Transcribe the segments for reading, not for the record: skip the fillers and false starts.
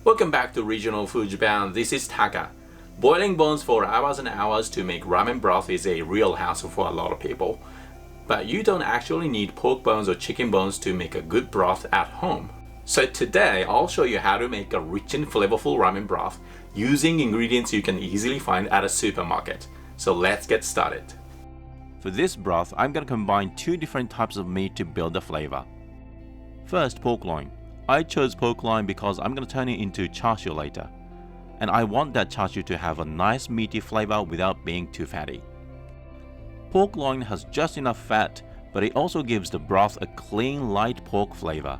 Welcome back to Regional Food Japan. This is Taka. Boiling bones for hours and hours to make ramen broth is a real hassle for a lot of people. But you don't actually need pork bones or chicken bones to make a good broth at home. So today I'll show you how to make a rich and flavorful ramen broth using ingredients you can easily find at a supermarket. So let's get started. For this broth, I'm going to combine two different types of meat to build the flavor. First, pork loin. I chose pork loin because I'm going to turn it into chashu later. And I want that chashu to have a nice meaty flavor without being too fatty. Pork loin has just enough fat, but it also gives the broth a clean, light pork flavor.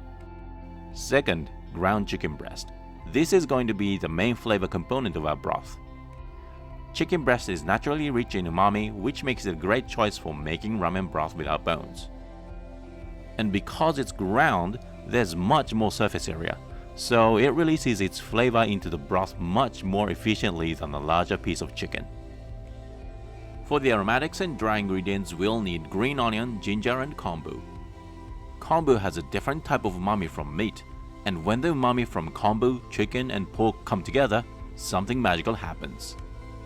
Second, ground chicken breast. This is going to be the main flavor component of our broth. Chicken breast is naturally rich in umami, which makes it a great choice for making ramen broth without bones. And because it's ground, there's much more surface area, so it releases its flavor into the broth much more efficiently than a larger piece of chicken. For the aromatics and dry ingredients, we'll need green onion, ginger, and kombu. Kombu has a different type of umami from meat, and when the umami from kombu, chicken, and pork come together, something magical happens.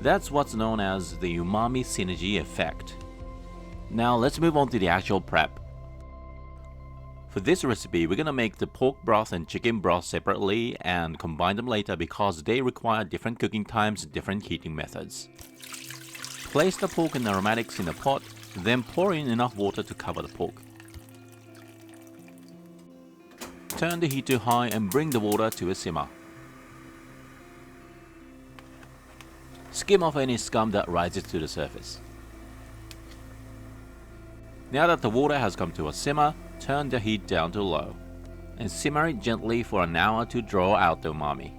That's what's known as the umami synergy effect. Now let's move on to the actual prep. For this recipe, we're gonna make the pork broth and chicken broth separately and combine them later because they require different cooking times and different heating methods. Place the pork and aromatics in a pot, then pour in enough water to cover the pork. Turn the heat to high and bring the water to a simmer. Skim off any scum that rises to the surface. Now that the water has come to a simmer, turn the heat down to low and simmer it gently for an hour to draw out the umami.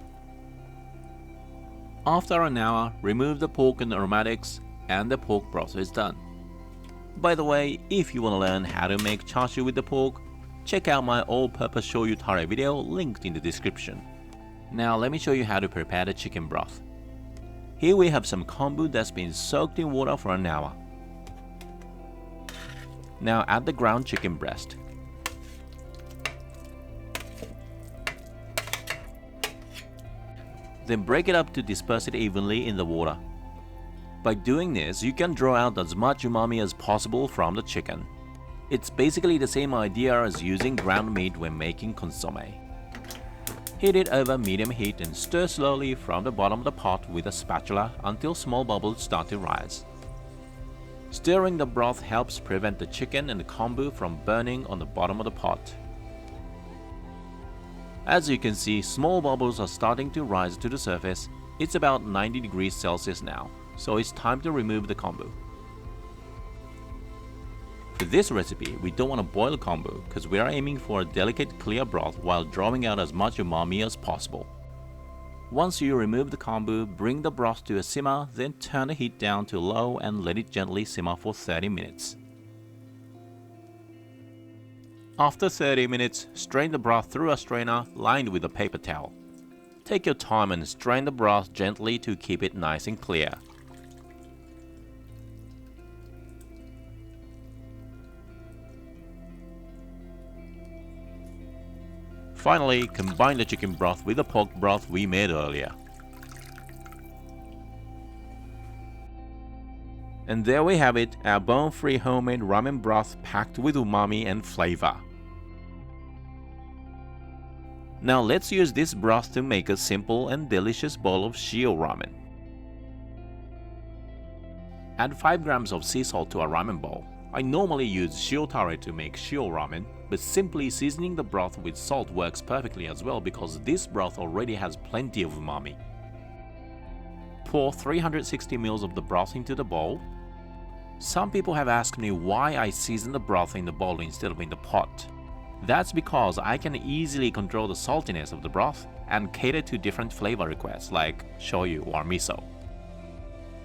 After an hour, remove the pork and aromatics and the pork broth is done. By the way, if you want to learn how to make chashu with the pork, check out my all-purpose shoyu tare video linked in the description. Now let me show you how to prepare the chicken broth. Here we have some kombu that's been soaked in water for an hour. Now add the ground chicken breast. Then break it up to disperse it evenly in the water. By doing this, you can draw out as much umami as possible from the chicken. It's basically the same idea as using ground meat when making consomme. Heat it over medium heat and stir slowly from the bottom of the pot with a spatula until small bubbles start to rise. Stirring the broth helps prevent the chicken and the kombu from burning on the bottom of the pot. As you can see, small bubbles are starting to rise to the surface. It's about 90 degrees Celsius now, so it's time to remove the kombu. For this recipe, we don't want to boil kombu because we are aiming for a delicate clear broth while drawing out as much umami as possible. Once you remove the kombu, bring the broth to a simmer, then turn the heat down to low and let it gently simmer for 30 minutes. After 30 minutes, strain the broth through a strainer lined with a paper towel. Take your time and strain the broth gently to keep it nice and clear. Finally, combine the chicken broth with the pork broth we made earlier. And there we have it, our bone-free homemade ramen broth packed with umami and flavor. Now let's use this broth to make a simple and delicious bowl of Shio Ramen. Add 5 grams of sea salt to a ramen bowl. I normally use shio tare to make Shio Ramen, but simply seasoning the broth with salt works perfectly as well because this broth already has plenty of umami. Pour 360 ml of the broth into the bowl. Some people have asked me why I season the broth in the bowl instead of in the pot. That's because I can easily control the saltiness of the broth and cater to different flavor requests like shoyu or miso.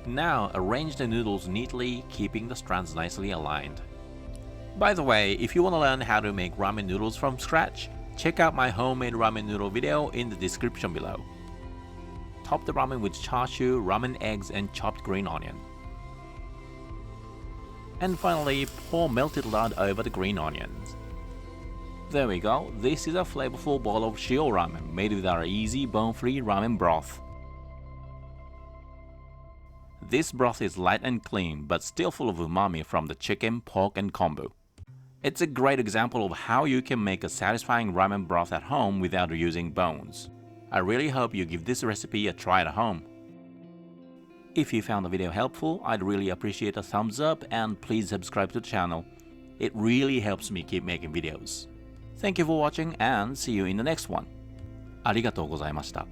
Now arrange the noodles neatly, keeping the strands nicely aligned. By the way, if you want to learn how to make ramen noodles from scratch, check out my homemade ramen noodle video in the description below. Top the ramen with chashu, ramen eggs, and chopped green onion. And finally, pour melted lard over the green onions. There we go, this is a flavorful bowl of Shio Ramen made with our easy bone-free ramen broth. This broth is light and clean, but still full of umami from the chicken, pork, and kombu. It's a great example of how you can make a satisfying ramen broth at home without using bones. I really hope you give this recipe a try at home. If you found the video helpful, I'd really appreciate a thumbs up and please subscribe to the channel. It really helps me keep making videos. Thank you for watching and see you in the next one. ありがとうございました。